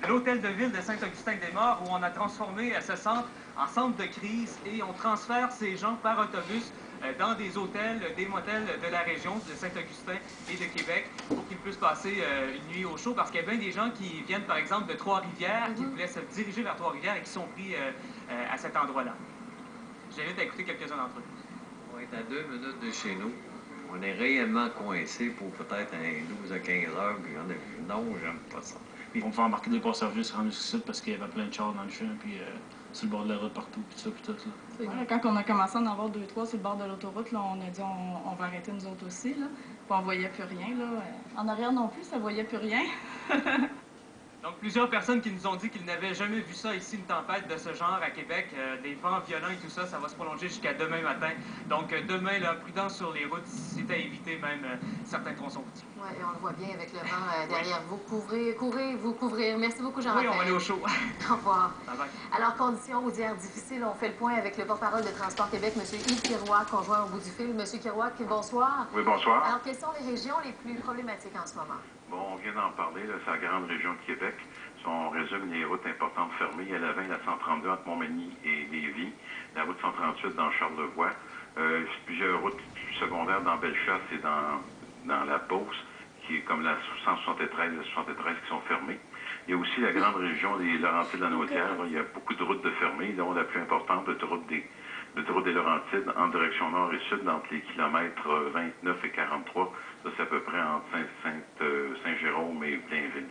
l'hôtel de ville de Saint-Augustin-des-Maures, où on a transformé ce centre en centre de crise et on transfère ces gens par autobus dans des hôtels, des motels de la région de Saint-Augustin et de Québec pour qu'ils puissent passer une nuit au chaud, parce qu'il y a bien des gens qui viennent, par exemple, de Trois-Rivières, qui voulaient se diriger vers Trois-Rivières et qui sont pris à cet endroit-là. J'invite à écouter quelques-uns d'entre eux. On est à 2 minutes de chez nous. On est réellement coincé pour peut-être un 12 à 15 heures, puis on a vu, non, j'aime pas ça. Ils vont faire embarquer des passagers juste rendus ici parce qu'il y avait plein de chars dans le champ, puis sur le bord de la route partout, puis ça, puis tout ça. Ouais, quand on a commencé à en avoir 2-3 sur le bord de l'autoroute, là, on a dit on va arrêter nous autres aussi, là. Puis on voyait plus rien, là. En arrière non plus, ça voyait plus rien. Donc, plusieurs personnes qui nous ont dit qu'ils n'avaient jamais vu ça ici, une tempête de ce genre à Québec, des vents violents et tout ça, ça va se prolonger jusqu'à demain matin. Donc, demain, là, prudence sur les routes, c'est à éviter même certains tronçons routiers. Oui, et on le voit bien avec le vent derrière vous. Courez, vous couvrir. Merci beaucoup, Jean-Raphaël. Oui, on va aller au chaud. Au revoir. Bye bye. Alors, conditions routières difficiles, on fait le point avec le porte-parole de Transport Québec, M. Yves Kiroir, conjoint au bout du fil. M. Kiroir, bonsoir. Oui, bonsoir. Alors, quelles sont les régions les plus problématiques en ce moment? Bon, on vient d'en parler, c'est la grande région de Québec. Si on résume les routes importantes fermées, il y a la 20 la 132 entre Montmagny et Lévis, la route 138 dans Charlevoix, plusieurs routes secondaires dans Bellechasse et dans la Beauce, qui est comme la 173 et la 73 qui sont fermées. Il y a aussi la grande région des Laurentides-la-Naudière. Il y a beaucoup de routes de fermées, dont la plus importante, l'autoroute des Laurentides, en direction nord et sud, entre les kilomètres 29 et 43. Ça, c'est à peu près entre Saint-Jérôme et Blainville.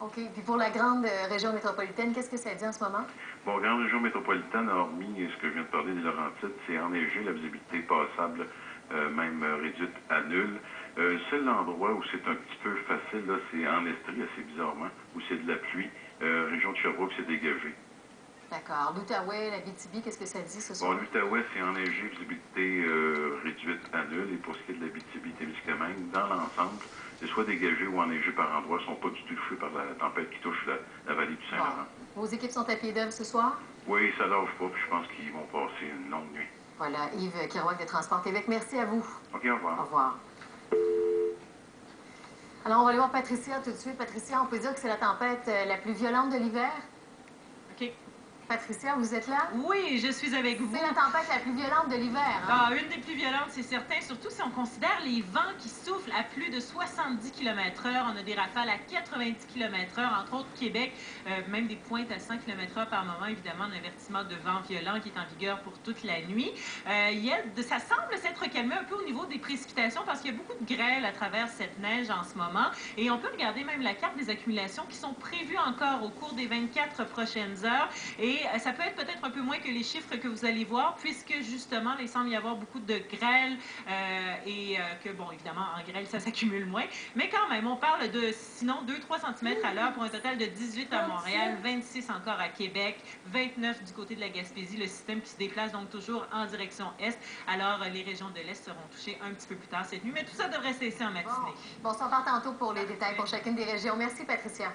OK. Puis pour la grande région métropolitaine, qu'est-ce que ça dit en ce moment? Bon, grande région métropolitaine, hormis ce que je viens de parler des Laurentides, c'est enneigé, la visibilité passable, même réduite à nulle. Le seul endroit où c'est un petit peu facile, là, c'est en Estrie, assez bizarrement, où c'est de la pluie. Région de Sherbrooke, c'est dégagé. D'accord. L'Outaouais, la BTB, qu'est-ce que ça dit ce soir? Bon, l'Outaouais, c'est enneigé, visibilité réduite à nulle. Et pour ce qui est de la BTB-Témiscamingue, dans l'ensemble, c'est soit dégagé ou enneigé par endroits, ne sont pas du tout touchés par la tempête qui touche la vallée du Saint-Laurent. Bon. Vos équipes sont à pied d'œuvre ce soir? Oui, ça lâche pas, puis je pense qu'ils vont passer une longue nuit. Voilà. Yves Kiroir de Transport Québec, merci à vous. OK, au revoir. Au revoir. Alors, on va aller voir Patricia tout de suite. Patricia, on peut dire que c'est la tempête la plus violente de l'hiver? OK. Patricia, vous êtes là? Oui, je suis avec vous. C'est la tempête la plus violente de l'hiver. Hein? Ah, une des plus violentes, c'est certain, surtout si on considère les vents qui soufflent à plus de 70 km/h. On a des rafales à 90 km/h, entre autres Québec, même des pointes à 100 km/h par moment, évidemment, un avertissement de vent violent qui est en vigueur pour toute la nuit. Ça semble s'être calmé un peu au niveau des précipitations parce qu'il y a beaucoup de grêle à travers cette neige en ce moment. Et on peut regarder même la carte des accumulations qui sont prévues encore au cours des 24 prochaines heures. Et ça peut être peut-être un peu moins que les chiffres que vous allez voir, puisque justement, il semble y avoir beaucoup de grêle et que, bon, évidemment, en grêle, ça s'accumule moins. Mais quand même, on parle de, sinon, 2-3 cm à l'heure pour un total de 18 à Montréal, 26 encore à Québec, 29 du côté de la Gaspésie, le système qui se déplace donc toujours en direction est. Alors, les régions de l'Est seront touchées un petit peu plus tard cette nuit, mais tout ça devrait cesser en matinée. Bon, on s'en parle tantôt pour les détails pour chacune des régions. Merci, Patricia.